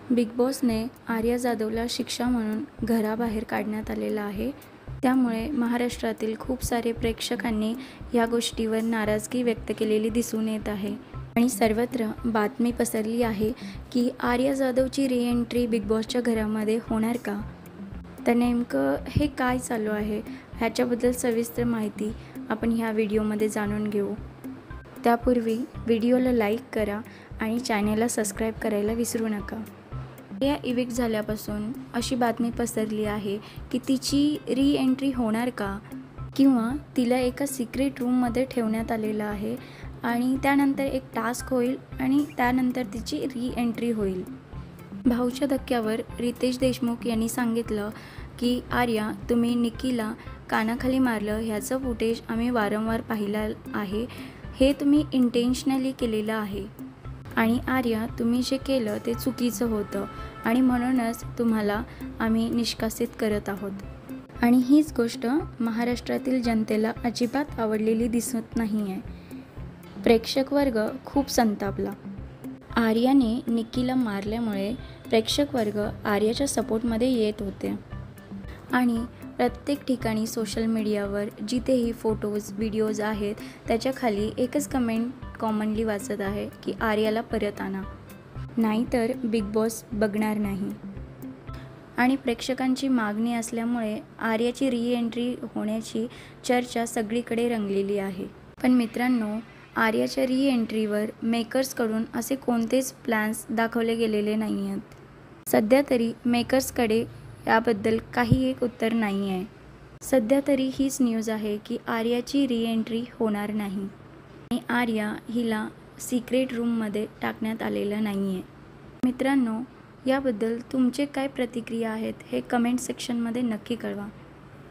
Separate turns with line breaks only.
Big बॉसने आर्या जाधवला शिक्षा म्हणून घराबाहेर काढण्यात आलेलं आहे. त्यामुळे महाराष्ट्रातील खूप सारे प्रेक्षकांनी या गोष्टीवर नाराजगी व्यक्त केलेली दिसून येत आहे आणि सर्वत्र बातमी पसरली आहे की आर्या जाधवची रिएंट्री बिग बॉसच्या घरामध्ये होणार का? तर नेमकं हे काय चालू आहे ह्याच्याबद्दल सविस्तर माहिती आपण ह्या व्हिडिओमध्ये जाणून घेऊ. त्यापूर्वी व्हिडिओला लाईक करा आणि चॅनेलला सबस्क्राईब करायला विसरू नका. या इव्हेक्ट झाल्यापासून अशी बातमी पसरली आहे की तिची रीएंट्री होणार का, किंवा तिला एका सिक्रेट रूममध्ये ठेवण्यात आलेलं आहे आणि त्यानंतर एक टास्क होईल आणि त्यानंतर तिची रीएंट्री होईल. भाऊच्या धक्क्यावर रितेश देशमुख यांनी सांगितलं की आर्या, तुम्ही निकीला कानाखाली मारलं ह्याचं फुटेज आम्ही वारंवार पाहिलं आहे. हे तुम्ही इंटेन्शनली केलेलं आहे आणि आर्या, तुम्ही जे केलं ते चुकीचं होतं आणि म्हणूनच तुम्हाला आम्ही निष्कासित करत आहोत. आणि हीच गोष्ट महाराष्ट्रातील जनतेला अजिबात आवडलेली दिसत नाही आहे. प्रेक्षक वर्ग खूप संतापला. आर्याने निकीला मारल्यामुळे प्रेक्षक वर्ग आर्याच्या सपोर्टमध्ये येत होते आणि प्रत्येक ठिकाणी सोशल मीडियावर जिथेही फोटोज व्हिडिओज आहेत त्याच्याखाली एकच कमेंट कॉमनली वाचत आहे की आर्याला परत आणा, नाहीतर बिग बॉस बघणार नाही. आणि प्रेक्षकांची मागणी असल्यामुळे आर्याची रीएंट्री होण्याची चर्चा सगळीकडे रंगलेली आहे. पण मित्रांनो, आर्याच्या रीएंट्रीवर मेकर्सकडून असे कोणतेच प्लॅन्स दाखवले गेलेले नाही आहेत. सध्या तरी मेकर्सकडे याबद्दल काही एक उत्तर नाही आहे. सध्या तरी हीच न्यूज आहे की आर्याची रीएंट्री होणार नाही आणि आर्या हिला सिक्रेट रूममध्ये टाकण्यात आलेलं नाही आहे. मित्रांनो, याबद्दल तुमचे काय प्रतिक्रिया आहेत हे कमेंट सेक्शनमध्ये नक्की कळवा.